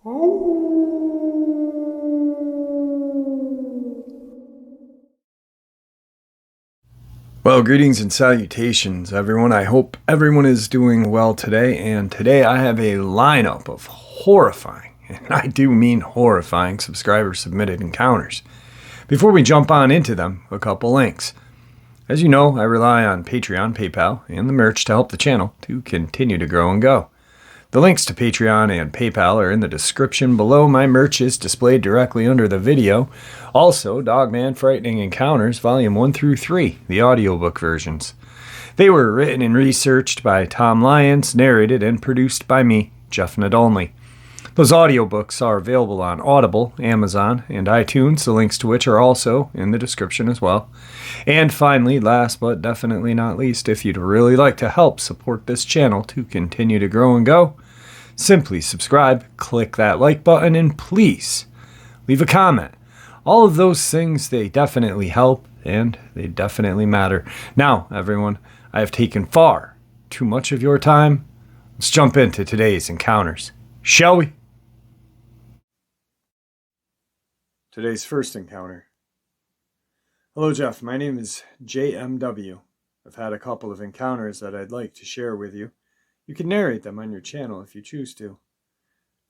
Well, greetings and salutations, everyone. I hope everyone is doing well today. And today I have a lineup of horrifying, and I do mean horrifying, subscriber-submitted encounters. Before we jump on into them, a couple links. As you know, I rely on Patreon, PayPal, and the merch to help the channel to continue to grow and go. The links to Patreon and PayPal are in the description below. My merch is displayed directly under the video. Also, Dogman Frightening Encounters, Volume 1 through 3, the audiobook versions. They were written and researched by Tom Lyons, narrated and produced by me, Jeff Nadolny. Those audiobooks are available on Audible, Amazon, and iTunes, the links to which are also in the description as well. And finally, last but definitely not least, if you'd really like to help support this channel to continue to grow and go, simply subscribe, click that like button, and please leave a comment. All of those things, they definitely help, and they definitely matter. Now, everyone, I have taken far too much of your time. Let's jump into today's encounters, shall we? Today's first encounter. Hello, Jeff. My name is JMW. I've had a couple of encounters that I'd like to share with you. You can narrate them on your channel if you choose to.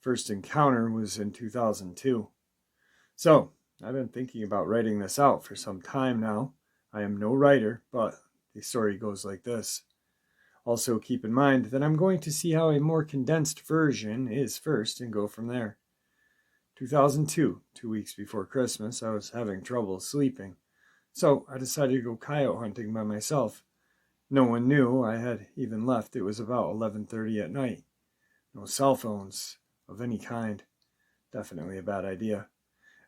First encounter was in 2002. So, I've been thinking about writing this out for some time now. I am no writer, but the story goes like this. Also, keep in mind that I'm going to see how a more condensed version is first and go from there. 2002, 2 weeks before Christmas, I was having trouble sleeping. So, I decided to go coyote hunting by myself. No one knew I had even left. It was about 11:30 at night. No cell phones of any kind. Definitely a bad idea.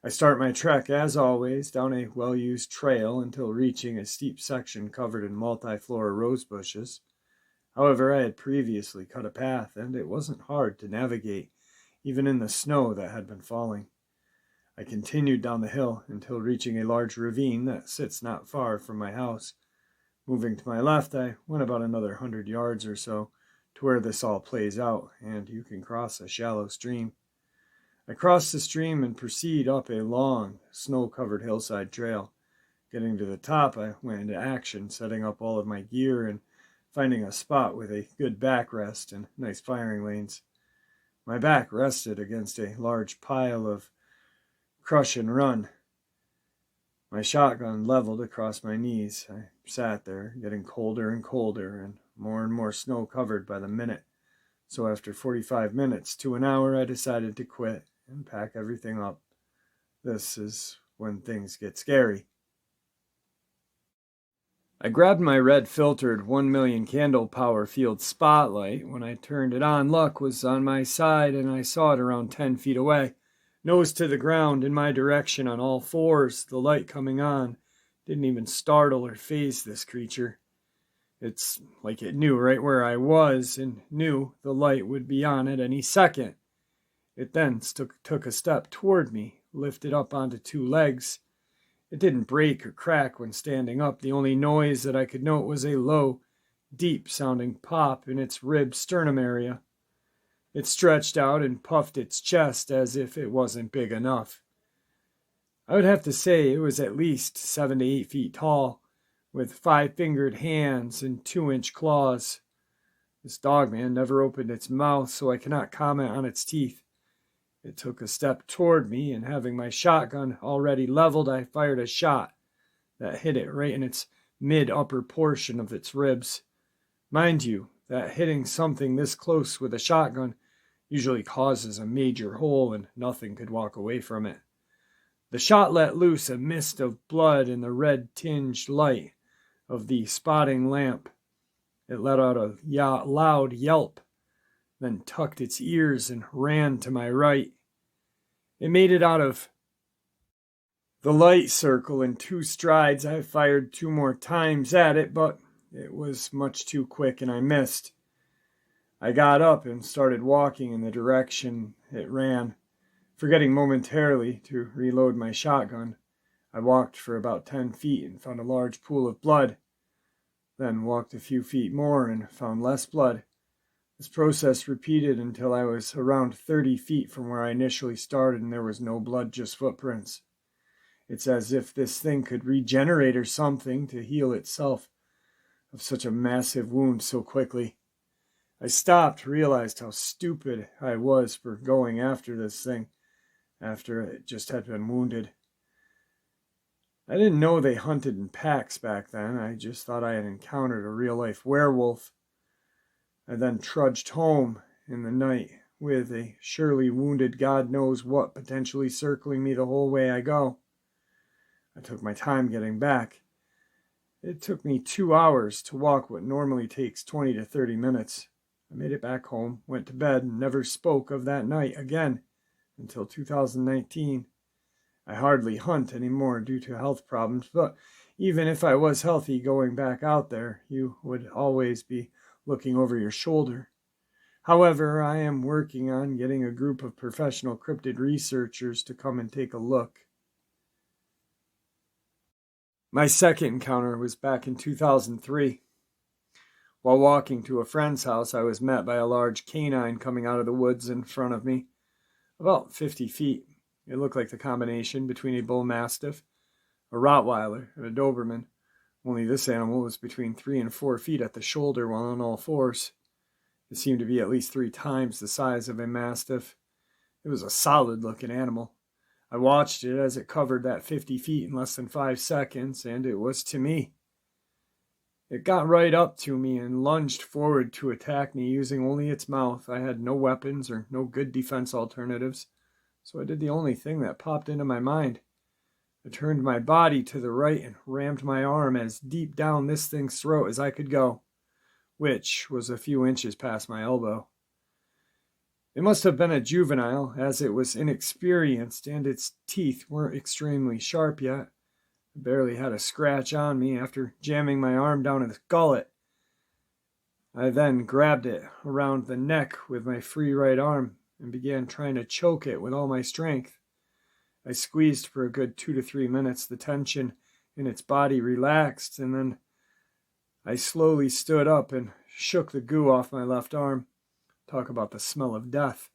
I start my trek, as always, down a well-used trail until reaching a steep section covered in multi-flora rose bushes. However, I had previously cut a path, and it wasn't hard to navigate, even in the snow that had been falling. I continued down the hill until reaching a large ravine that sits not far from my house. Moving to my left, I went about another 100 yards or so to where this all plays out, and you can cross a shallow stream. I crossed the stream and proceed up a long, snow-covered hillside trail. Getting to the top, I went into action, setting up all of my gear and finding a spot with a good backrest and nice firing lanes. My back rested against a large pile of crush and run. My shotgun leveled across my knees. I sat there, getting colder and colder and more snow covered by the minute. So after 45 minutes to an hour, I decided to quit and pack everything up. This is when things get scary. I grabbed my red filtered 1,000,000 candle power field spotlight. When I turned it on, luck was on my side and I saw it around 10 feet away. Nose to the ground in my direction on all fours, the light coming on didn't even startle or faze this creature. It's like it knew right where I was and knew the light would be on at any second. It then took a step toward me, lifted up onto two legs. It didn't break or crack when standing up. The only noise that I could note was a low, deep-sounding pop in its rib sternum area. It stretched out and puffed its chest as if it wasn't big enough. I would have to say it was at least 7 to 8 feet tall, with 5-fingered hands and 2-inch claws. This dogman never opened its mouth, so I cannot comment on its teeth. It took a step toward me, and having my shotgun already leveled, I fired a shot that hit it right in its mid-upper portion of its ribs. Mind you, that hitting something this close with a shotgun usually causes a major hole and nothing could walk away from it. The shot let loose a mist of blood in the red-tinged light of the spotting lamp. It let out a loud yelp, then tucked its ears and ran to my right. It made it out of the light circle in 2 strides. I fired 2 more times at it, but it was much too quick and I missed. I got up and started walking in the direction it ran, forgetting momentarily to reload my shotgun. I walked for about 10 feet and found a large pool of blood, then walked a few feet more and found less blood. This process repeated until I was around 30 feet from where I initially started and there was no blood, just footprints. It's as if this thing could regenerate or something to heal itself of such a massive wound so quickly. I stopped, realized how stupid I was for going after this thing after it just had been wounded. I didn't know they hunted in packs back then. I just thought I had encountered a real-life werewolf. I then trudged home in the night with a surely wounded God knows what potentially circling me the whole way I go. I took my time getting back. It took me 2 hours to walk what normally takes 20 to 30 minutes. I made it back home, went to bed, and never spoke of that night again until 2019. I hardly hunt anymore due to health problems, but even if I was healthy going back out there, you would always be looking over your shoulder. However, I am working on getting a group of professional cryptid researchers to come and take a look. My second encounter was back in 2003. While walking to a friend's house, I was met by a large canine coming out of the woods in front of me, about 50 feet. It looked like the combination between a bull mastiff, a Rottweiler, and a Doberman, only this animal was between 3 and 4 feet at the shoulder while on all fours. It seemed to be at least 3 times the size of a mastiff. It was a solid-looking animal. I watched it as it covered that 50 feet in less than 5 seconds, and it was to me. It got right up to me and lunged forward to attack me using only its mouth. I had no weapons or no good defense alternatives, so I did the only thing that popped into my mind. I turned my body to the right and rammed my arm as deep down this thing's throat as I could go, which was a few inches past my elbow. It must have been a juvenile, as it was inexperienced and its teeth weren't extremely sharp yet. I barely had a scratch on me after jamming my arm down its gullet. I then grabbed it around the neck with my free right arm and began trying to choke it with all my strength. I squeezed for a good 2 to 3 minutes. The tension in its body relaxed, and then I slowly stood up and shook the goo off my left arm. Talk about the smell of death.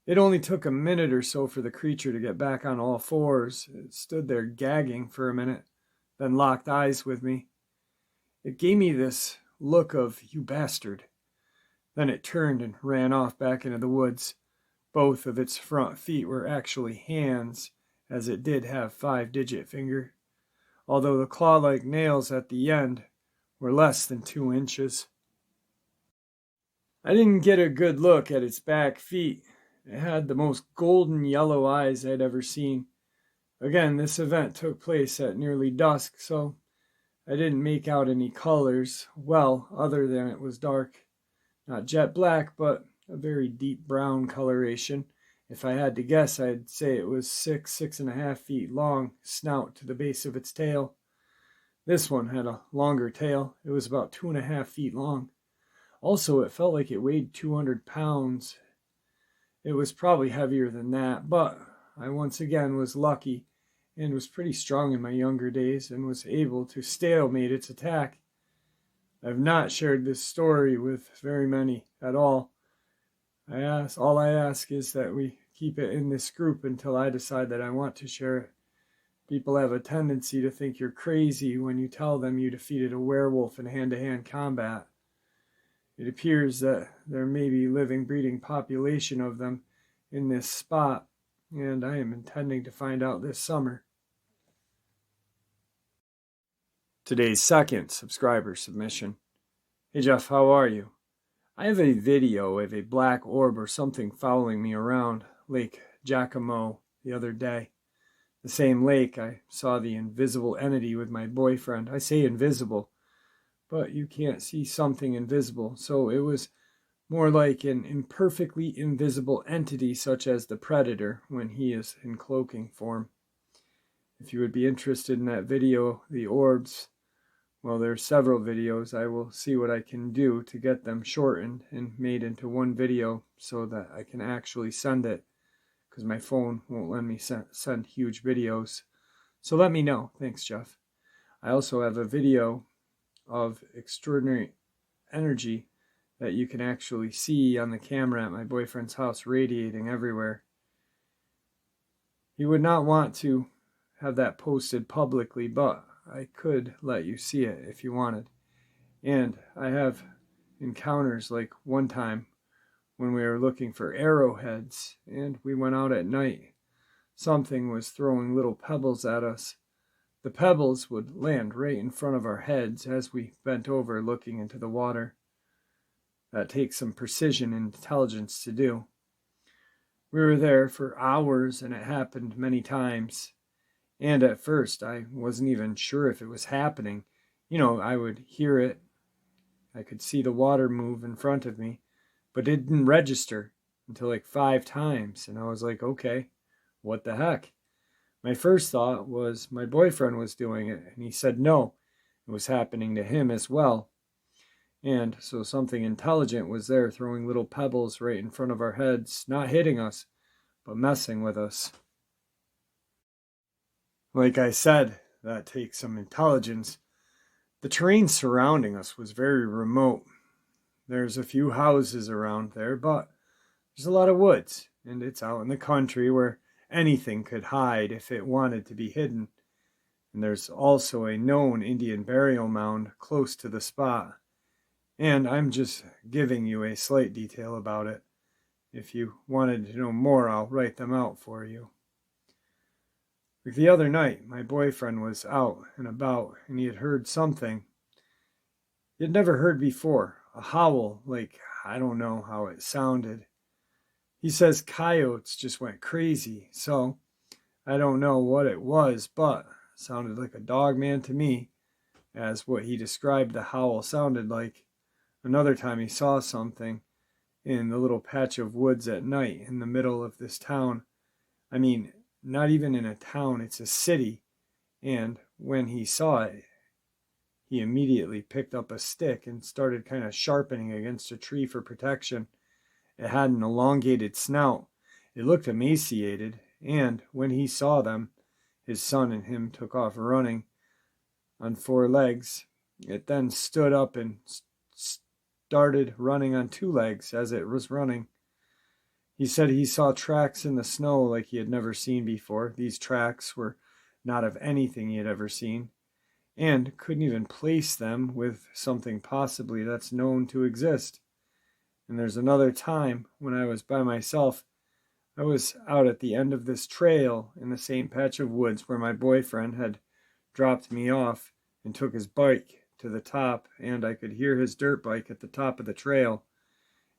It only took a minute or so for the creature to get back on all fours. It stood there gagging for a minute, then locked eyes with me. It gave me this look of, "You bastard." Then it turned and ran off back into the woods. Both of its front feet were actually hands, as it did have 5-digit finger, although the claw-like nails at the end were less than 2 inches. I didn't get a good look at its back feet. It had the most golden yellow eyes I'd ever seen. Again, this event took place at nearly dusk, so I didn't make out any colors well, other than it was dark. Not jet black, but a very deep brown coloration. If I had to guess, I'd say it was 6.5 feet long, snout to the base of its tail. This one had a longer tail. It was about 2.5 feet long. Also, it felt like it weighed 200 pounds. It was probably heavier than that, but I once again was lucky and was pretty strong in my younger days and was able to stalemate its attack. I've not shared this story with very many at all. All I ask is that we keep it in this group until I decide that I want to share it. People have a tendency to think you're crazy when you tell them you defeated a werewolf in hand-to-hand combat. It appears that there may be living, breeding population of them in this spot, and I am intending to find out this summer. Today's second subscriber submission. Hey Jeff, how are you? I have a video of a black orb or something following me around Lake Giacomo the other day. The same lake I saw the invisible entity with my boyfriend. I say invisible, but you can't see something invisible, so it was more like an imperfectly invisible entity such as the predator when he is in cloaking form. If you would be interested in that video, the Orbs, well, there are several videos. I will see what I can do to get them shortened and made into one video so that I can actually send it, because my phone won't let me send huge videos. So let me know. Thanks, Jeff. I also have a video of extraordinary energy that you can actually see on the camera at my boyfriend's house radiating everywhere. He would not want to have that posted publicly, but I could let you see it if you wanted. And I have encounters like one time when we were looking for arrowheads and we went out at night. Something was throwing little pebbles at us. The pebbles would land right in front of our heads as we bent over looking into the water. That takes some precision and intelligence to do. We were there for hours and it happened many times. And at first I wasn't even sure if it was happening. I would hear it. I could see the water move in front of me, but it didn't register until like 5 times. And I was like, okay, what the heck? My first thought was my boyfriend was doing it, and he said no, it was happening to him as well. And so something intelligent was there throwing little pebbles right in front of our heads, not hitting us, but messing with us. Like I said, that takes some intelligence. The terrain surrounding us was very remote. There's a few houses around there, but there's a lot of woods, and it's out in the country where anything could hide if it wanted to be hidden. And there's also a known Indian burial mound close to the spot. And I'm just giving you a slight detail about it. If you wanted to know more, I'll write them out for you. Like the other night, my boyfriend was out and about, and he had heard something he had never heard before. A howl, like I don't know how it sounded. He says coyotes just went crazy, so I don't know what it was, but it sounded like a Dogman to me, as what he described the howl sounded like. Another time he saw something in the little patch of woods at night in the middle of this town. I mean, not even in a town, it's a city. And when he saw it, he immediately picked up a stick and started kind of sharpening against a tree for protection. It had an elongated snout. It looked emaciated, and when he saw them, his son and him took off running on 4 legs. It then stood up and started running on 2 legs as it was running. He said he saw tracks in the snow like he had never seen before. These tracks were not of anything he had ever seen, and couldn't even place them with something possibly that's known to exist. And there's another time when I was by myself. I was out at the end of this trail in the same patch of woods where my boyfriend had dropped me off and took his bike to the top, and I could hear his dirt bike at the top of the trail.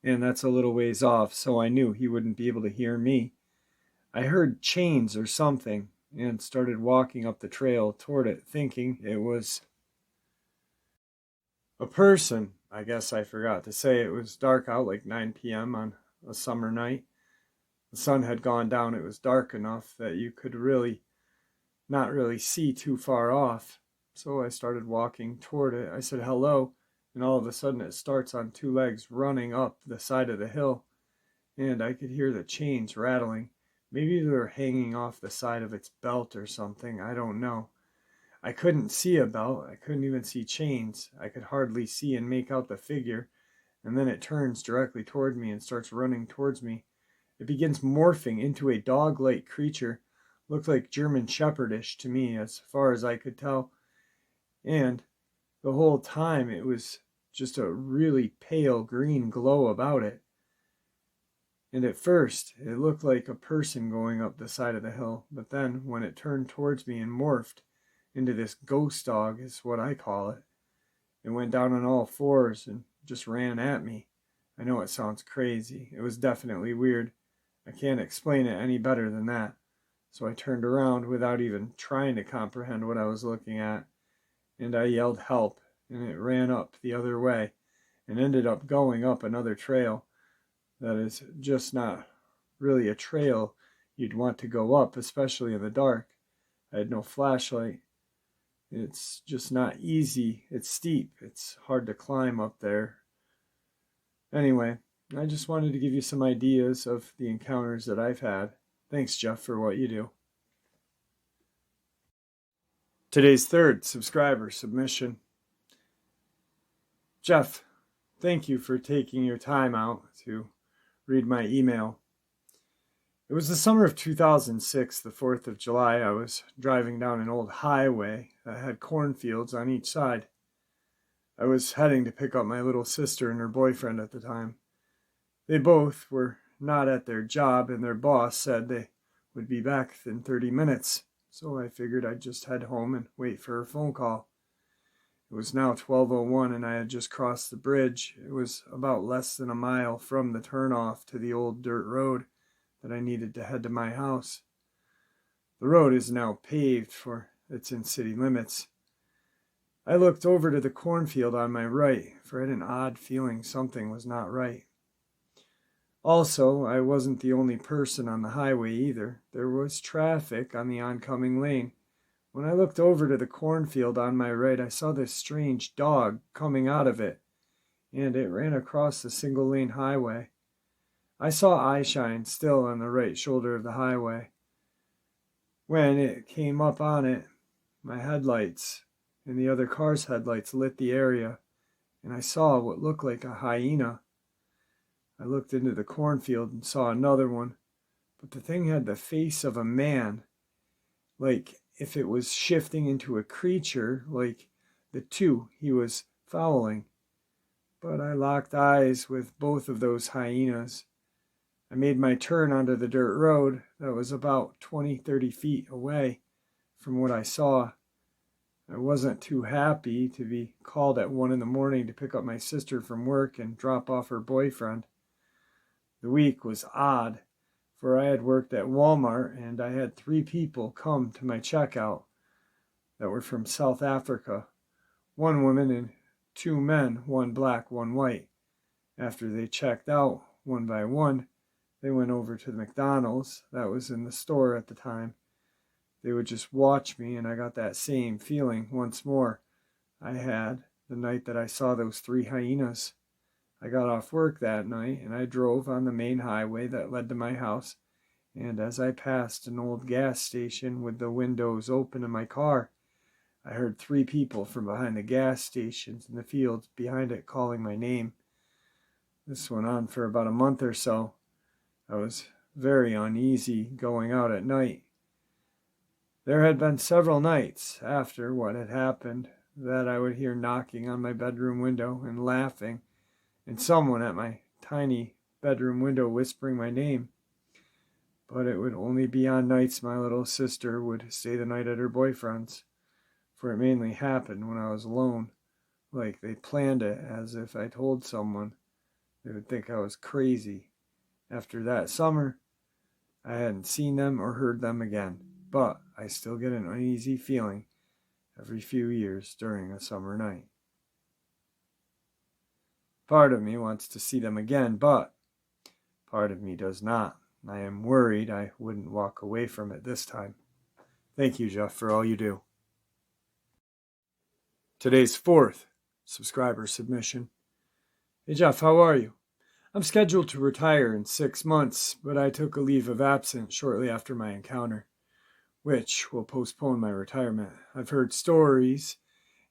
And that's a little ways off, so I knew he wouldn't be able to hear me. I heard chains or something and started walking up the trail toward it, thinking it was a person. I guess I forgot to say it was dark out, like 9 p.m. on a summer night. The sun had gone down. It was dark enough that you could not really see too far off. So I started walking toward it. I said hello, and all of a sudden it starts on 2 legs running up the side of the hill, and I could hear the chains rattling. Maybe they were hanging off the side of its belt or something. I don't know. I couldn't see a belt. I couldn't even see chains. I could hardly see and make out the figure. And then it turns directly toward me and starts running towards me. It begins morphing into a dog-like creature. Looked like German Shepherdish to me as far as I could tell. And the whole time it was just a really pale green glow about it. And at first it looked like a person going up the side of the hill. But then when it turned towards me and morphed into this ghost dog, is what I call it, it went down on all 4s and just ran at me. I know it sounds crazy. It was definitely weird. I can't explain it any better than that. So I turned around without even trying to comprehend what I was looking at, and I yelled help, and it ran up the other way and ended up going up another trail that is just not really a trail you'd want to go up, especially in the dark. I had no flashlight. It's just not easy. It's steep. It's hard to climb up there. Anyway, I just wanted to give you some ideas of the encounters that I've had. Thanks, Jeff, for what you do. Today's 3rd subscriber submission. Jeff, Thank you for taking your time out to read my email. It was the summer of 2006, the 4th of July. I was driving down an old highway that had cornfields on each side. I was heading to pick up my little sister and her boyfriend at the time. They both were not at their job, and their boss said they would be back in 30 minutes, so I figured I'd just head home and wait for her phone call. It was now 12:01 and I had just crossed the bridge. It was about less than a mile from the turnoff to the old dirt road that I needed to head to my house. The road is now paved, for it's in city limits. I looked over to the cornfield on my right, for I had an odd feeling something was not right. Also, I wasn't the only person on the highway either. There was traffic on the oncoming lane. When I looked over to the cornfield on my right, I saw this strange dog coming out of it, and it ran across the single-lane highway. I saw eyeshine still on the right shoulder of the highway. When it came up on it, my headlights and the other car's headlights lit the area, and I saw what looked like a hyena. I looked into the cornfield and saw another one, but the thing had the face of a man, like if it was shifting into a creature, like the two he was following. But I locked eyes with both of those hyenas. I made my turn onto the dirt road that was about 20-30 feet away from what I saw. I wasn't too happy to be called at 1 a.m. to pick up my sister from work and drop off her boyfriend. The week was odd, for I had worked at Walmart and I had 3 people come to my checkout that were from South Africa. 1 woman and 2 men, 1 black, 1 white. After they checked out, one by one, they went over to the McDonald's that was in the store at the time. They would just watch me, and I got that same feeling once more I had the night that I saw those 3 hyenas. I got off work that night, and I drove on the main highway that led to my house, and as I passed an old gas station with the windows open in my car, I heard 3 people from behind the gas stations in the fields behind it calling my name. This went on for about a month or so. I was very uneasy going out at night. There had been several nights after what had happened that I would hear knocking on my bedroom window and laughing, and someone at my tiny bedroom window whispering my name. But it would only be on nights my little sister would stay the night at her boyfriend's, for it mainly happened when I was alone, like they planned it as if I told someone. They would think I was crazy. After that summer, I hadn't seen them or heard them again, but I still get an uneasy feeling every few years during a summer night. Part of me wants to see them again, but part of me does not. I am worried I wouldn't walk away from it this time. Thank you, Jeff, for all you do. Today's 4th subscriber submission. Hey, Jeff, how are you? I'm scheduled to retire in 6 months, but I took a leave of absence shortly after my encounter, which will postpone my retirement. I've heard stories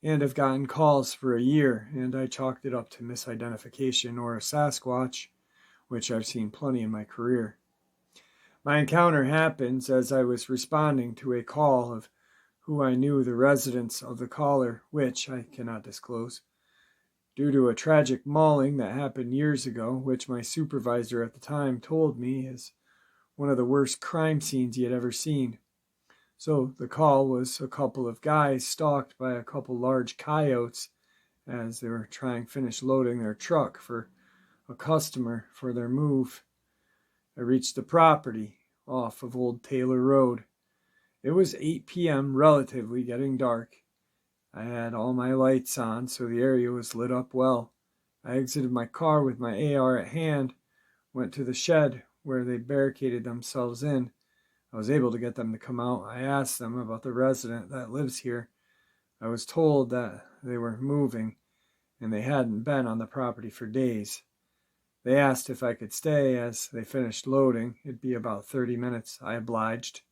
and have gotten calls for a year, and I chalked it up to misidentification or a Sasquatch, which I've seen plenty in my career. My encounter happens as I was responding to a call of who I knew the residence of the caller, which I cannot disclose, due to a tragic mauling that happened years ago, which my supervisor at the time told me is one of the worst crime scenes he had ever seen. So the call was a couple of guys stalked by a couple large coyotes as they were trying to finish loading their truck for a customer for their move. I reached the property off of Old Taylor Road. It was 8 p.m., relatively getting dark. I had all my lights on, so the area was lit up well. I exited my car with my AR at hand, went to the shed where they barricaded themselves in. I was able to get them to come out. I asked them about the resident that lives here. I was told that they were moving, and they hadn't been on the property for days. They asked if I could stay as they finished loading. It'd be about 30 minutes. I obliged.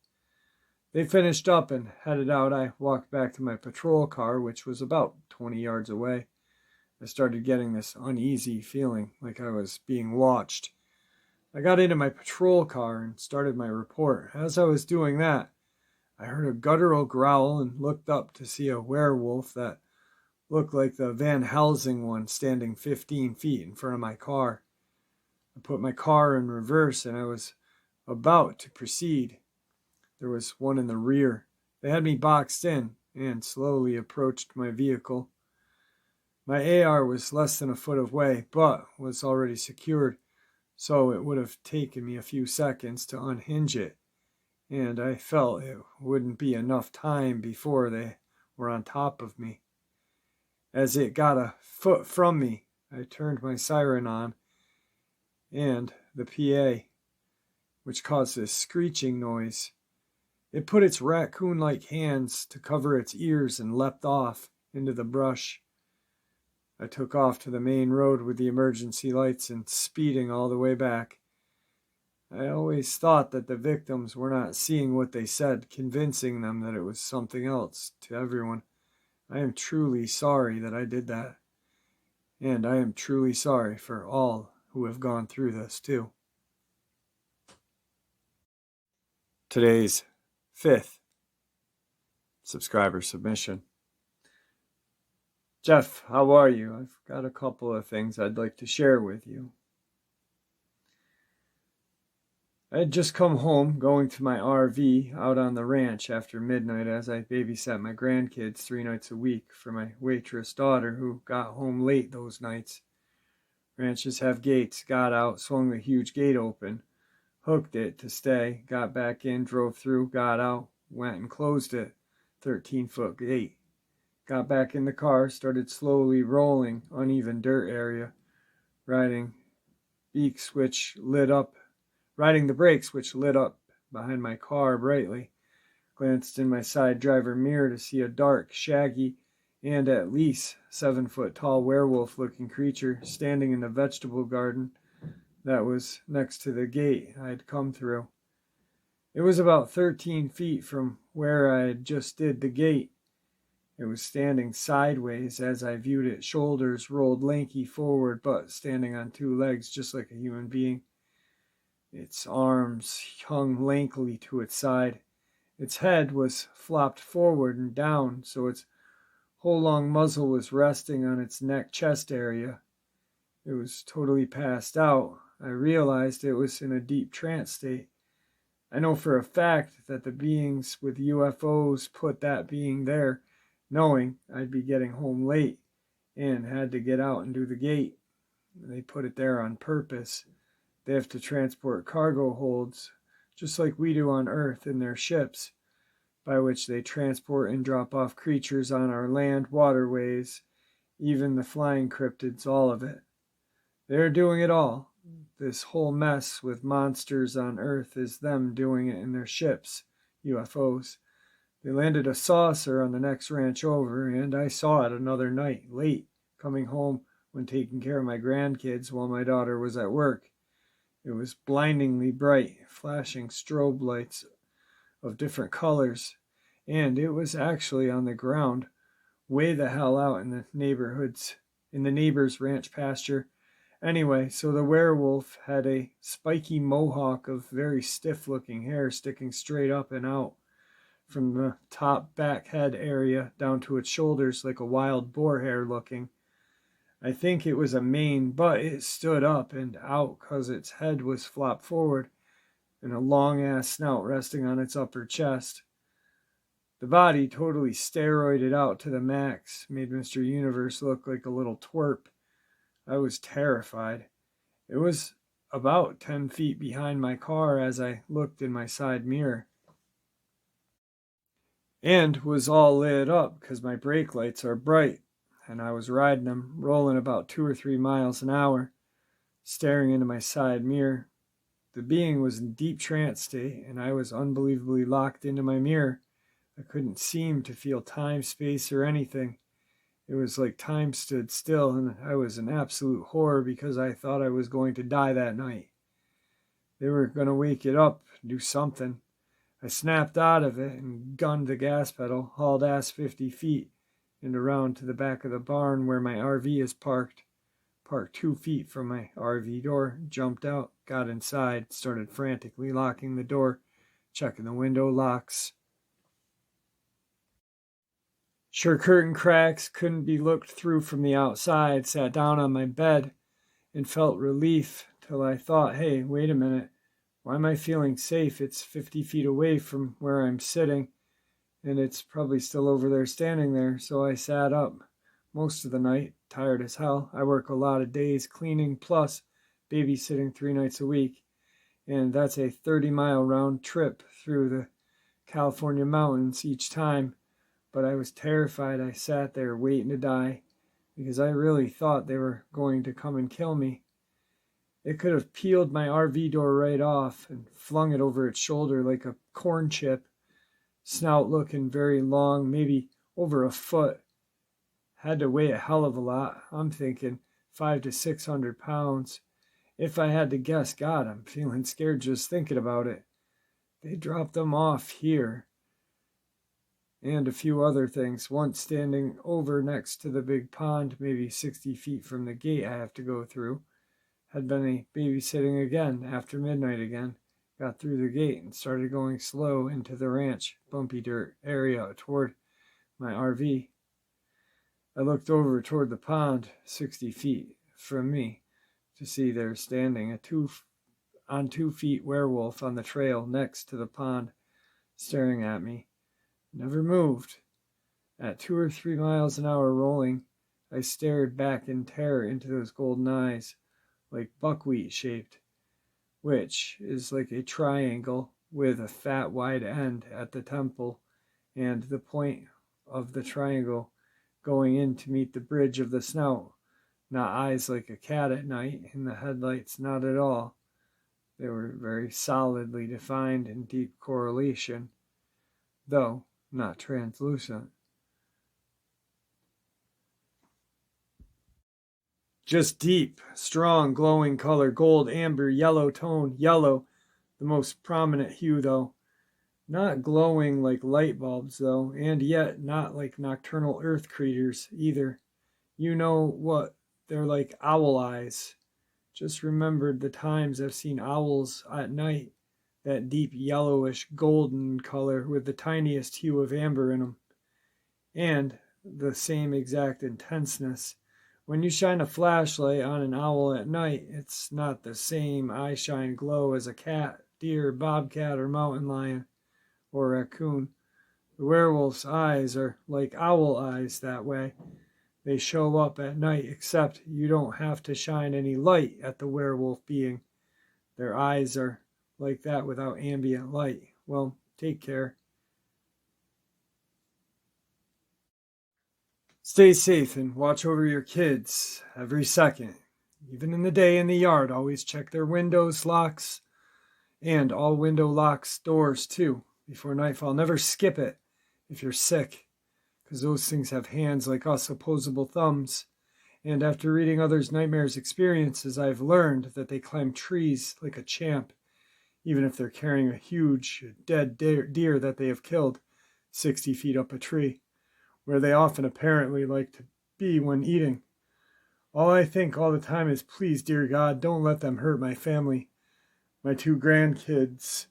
They finished up and headed out. I walked back to my patrol car, which was about 20 yards away. I started getting this uneasy feeling like I was being watched. I got into my patrol car and started my report. As I was doing that, I heard a guttural growl and looked up to see a werewolf that looked like the Van Helsing one standing 15 feet in front of my car. I put my car in reverse and I was about to proceed. There was one in the rear. They had me boxed in and slowly approached my vehicle. My AR was less than a foot away, but was already secured, so it would have taken me a few seconds to unhinge it, and I felt it wouldn't be enough time before they were on top of me. As it got a foot from me, I turned my siren on, and the PA, which caused this screeching noise. It put its raccoon-like hands to cover its ears and leapt off into the brush. I took off to the main road with the emergency lights and speeding all the way back. I always thought that the victims were not seeing what they said, convincing them that it was something else to everyone. I am truly sorry that I did that. And I am truly sorry for all who have gone through this too. Today's 5th subscriber submission. Jeff, how are you? I've got a couple of things I'd like to share with you. I had just come home going to my RV out on the ranch after midnight as I babysat my grandkids 3 nights a week for my waitress daughter who got home late those nights. Ranches have gates. Got out, swung the huge gate open, hooked it to stay, got back in, drove through, got out, went and closed it. 13-foot gate. Got back in the car, started slowly rolling uneven dirt area, riding the brakes which lit up behind my car brightly. Glanced in my side driver mirror to see a dark, shaggy, and at least 7-foot tall werewolf-looking creature standing in the vegetable garden that was next to the gate I'd come through. It was about 13 feet from where I had just did the gate. It was standing sideways as I viewed it, shoulders rolled lanky forward, but standing on 2 legs just like a human being. Its arms hung lankily to its side. Its head was flopped forward and down, so its whole long muzzle was resting on its neck-chest area. It was totally passed out. I realized it was in a deep trance state. I know for a fact that the beings with UFOs put that being there, knowing I'd be getting home late and had to get out and do the gate. They put it there on purpose. They have to transport cargo holds, just like we do on Earth in their ships, by which they transport and drop off creatures on our land waterways, even the flying cryptids, all of it. They're doing it all. This whole mess with monsters on Earth is them doing it in their ships, UFOs. They landed a saucer on the next ranch over, and I saw it another night, late, coming home when taking care of my grandkids while my daughter was at work. It was blindingly bright, flashing strobe lights of different colors, and it was actually on the ground, way the hell out in the neighbor's ranch pasture. Anyway, so the werewolf had a spiky mohawk of very stiff-looking hair sticking straight up and out from the top back head area down to its shoulders like a wild boar hair looking. I think it was a mane, but it stood up and out because its head was flopped forward and a long-ass snout resting on its upper chest. The body, totally steroided out to the max, made Mr. Universe look like a little twerp. I was terrified. It was about 10 feet behind my car as I looked in my side mirror, and was all lit up because my brake lights are bright, and I was riding them, rolling about 2 or 3 miles an hour, staring into my side mirror. The being was in deep trance state, and I was unbelievably locked into my mirror. I couldn't seem to feel time, space, or anything. It was like time stood still, and I was in absolute horror because I thought I was going to die that night. They were going to wake it up, do something. I snapped out of it and gunned the gas pedal, hauled ass 50 feet, and around to the back of the barn where my RV is parked 2 feet from my RV door, jumped out, got inside, started frantically locking the door, checking the window locks. Sure, curtain cracks couldn't be looked through from the outside, sat down on my bed and felt relief till I thought, hey, wait a minute, why am I feeling safe? It's 50 feet away from where I'm sitting, and it's probably still over there standing there. So I sat up most of the night, tired as hell. I work a lot of days cleaning plus babysitting 3 nights a week, and that's a 30-mile round trip through the California mountains each time. But I was terrified. I sat there waiting to die because I really thought they were going to come and kill me. It could have peeled my RV door right off and flung it over its shoulder like a corn chip, snout looking very long, maybe over a foot. Had to weigh a hell of a lot. I'm thinking 500 to 600 pounds. If I had to guess, God, I'm feeling scared just thinking about it. They dropped them off here. And a few other things. Once standing over next to the big pond, maybe 60 feet from the gate I have to go through. Had been a babysitting again after midnight again. Got through the gate and started going slow into the ranch, bumpy dirt area toward my RV. I looked over toward the pond 60 feet from me to see there standing a 2 feet werewolf on the trail next to the pond, staring at me. Never moved. At 2 or 3 miles an hour rolling, I stared back in terror into those golden eyes, like buckwheat shaped, which is like a triangle with a fat wide end at the temple and the point of the triangle going in to meet the bridge of the snout. Not eyes like a cat at night in the headlights, not at all. They were very solidly defined in deep correlation, though not translucent. Just deep, strong, glowing color, gold, amber, yellow tone, yellow, the most prominent hue though. Not glowing like light bulbs though, and yet not like nocturnal earth creatures either. You know what, they're like owl eyes. Just remembered the times I've seen owls at night, that deep yellowish golden color with the tiniest hue of amber in them. And the same exact intenseness. When you shine a flashlight on an owl at night, it's not the same eye-shine glow as a cat, deer, bobcat, or mountain lion, or raccoon. The werewolf's eyes are like owl eyes that way. They show up at night, except you don't have to shine any light at the werewolf being. Their eyes are like that without ambient light. Well, take care. Stay safe and watch over your kids every second. Even in the day in the yard, always check their windows, locks, and all window locks, doors too, before nightfall. Never skip it if you're sick, because those things have hands like us, opposable thumbs. And after reading others' nightmares experiences, I've learned that they climb trees like a champ, even if they're carrying a huge dead deer that they have killed 60 feet up a tree, where they often apparently like to be when eating. All I think all the time is, please, dear God, don't let them hurt my family. My 2 grandkids,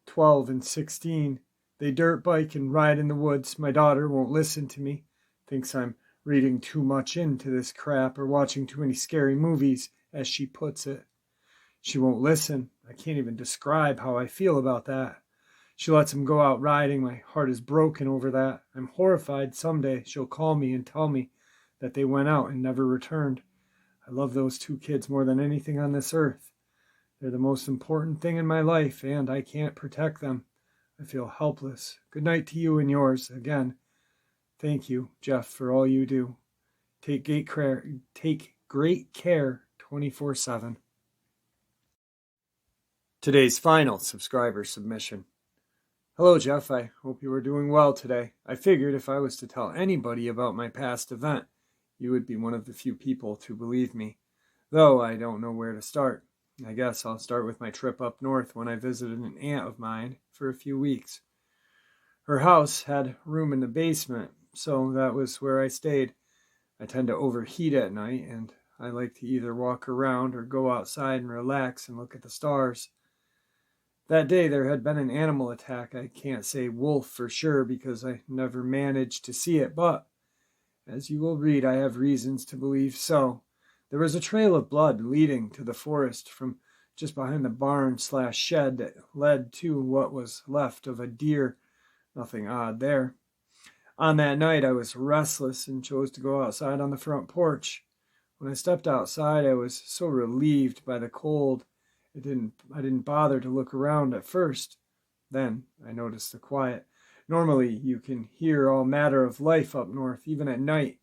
12 and 16, they dirt bike and ride in the woods. My daughter won't listen to me, thinks I'm reading too much into this crap or watching too many scary movies, as she puts it. She won't listen. I can't even describe how I feel about that. She lets him go out riding. My heart is broken over that. I'm horrified someday she'll call me and tell me that they went out and never returned. I love those 2 kids more than anything on this earth. They're the most important thing in my life, and I can't protect them. I feel helpless. Good night to you and yours. Again, thank you, Jeff, for all you do. Take great care 24/7. Today's final subscriber submission. Hello, Jeff. I hope you are doing well today. I figured if I was to tell anybody about my past event, you would be one of the few people to believe me, though I don't know where to start. I guess I'll start with my trip up north when I visited an aunt of mine for a few weeks. Her house had room in the basement, so that was where I stayed. I tend to overheat at night, and I like to either walk around or go outside and relax and look at the stars. That day there had been an animal attack. I can't say wolf for sure because I never managed to see it, but as you will read, I have reasons to believe so. There was a trail of blood leading to the forest from just behind the barn/shed that led to what was left of a deer. Nothing odd there. On that night, I was restless and chose to go outside on the front porch. When I stepped outside, I was so relieved by the cold. I didn't bother to look around at first. Then I noticed the quiet. Normally, you can hear all matter of life up north, even at night,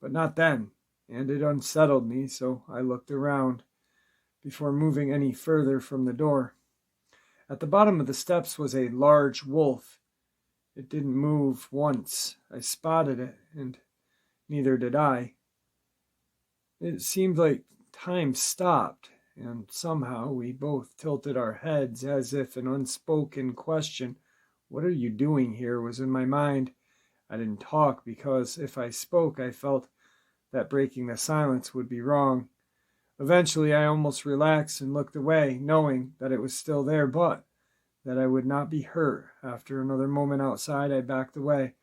but not then, and it unsettled me, so I looked around before moving any further from the door. At the bottom of the steps was a large wolf. It didn't move once. I spotted it, and neither did I. It seemed like time stopped, and somehow we both tilted our heads as if an unspoken question, "What are you doing here?" was in my mind. I didn't talk because if I spoke, I felt that breaking the silence would be wrong. Eventually, I almost relaxed and looked away, knowing that it was still there, but that I would not be hurt. After another moment outside, I backed away.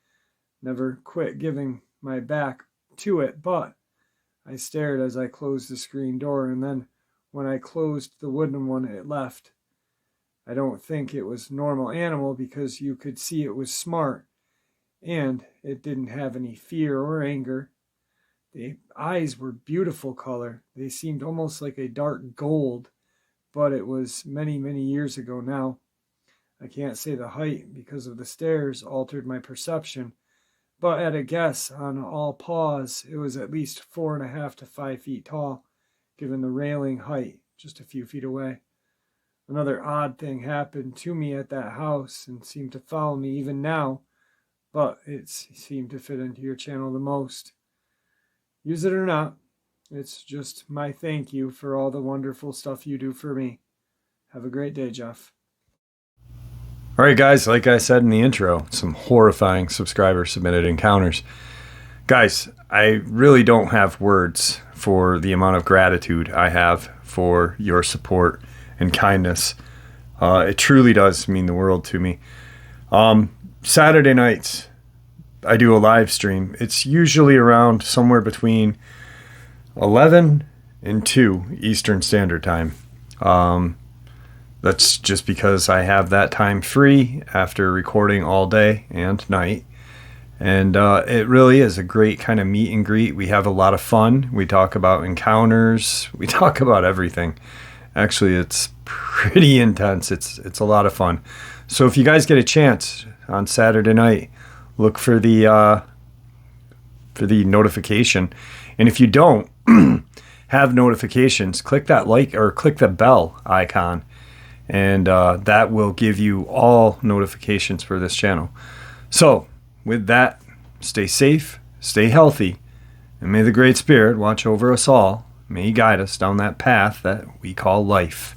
Never quit giving my back to it, but I stared as I closed the screen door, and then when I closed the wooden one, it left. I don't think it was normal animal because you could see it was smart, and it didn't have any fear or anger. The eyes were beautiful color. They seemed almost like a dark gold, but it was many, many years ago now. I can't say the height because of the stairs altered my perception, but at a guess on all paws, it was at least 4.5 to 5 feet tall, given the railing height just a few feet away. Another odd thing happened to me at that house and seemed to follow me even now, but it seemed to fit into your channel the most. Use it or not, it's just my thank you for all the wonderful stuff you do for me. Have a great day, Jeff. All right, guys, like I said in the intro, some horrifying subscriber submitted encounters. Guys, I really don't have words for the amount of gratitude I have for your support and kindness. It truly does mean the world to me. Saturday nights, I do a live stream. It's usually around somewhere between 11 and 2 Eastern Standard Time. That's just because I have that time free after recording all day and night. And it really is a great kind of meet and greet. We have a lot of fun. We talk about encounters. We talk about everything. Actually, it's pretty intense. It's a lot of fun. So if you guys get a chance on Saturday night, look for the notification. And if you don't have notifications, click that like or click the bell icon. And that will give you all notifications for this channel. So with that, stay safe, stay healthy, and may the Great Spirit watch over us all. May He guide us down that path that we call life.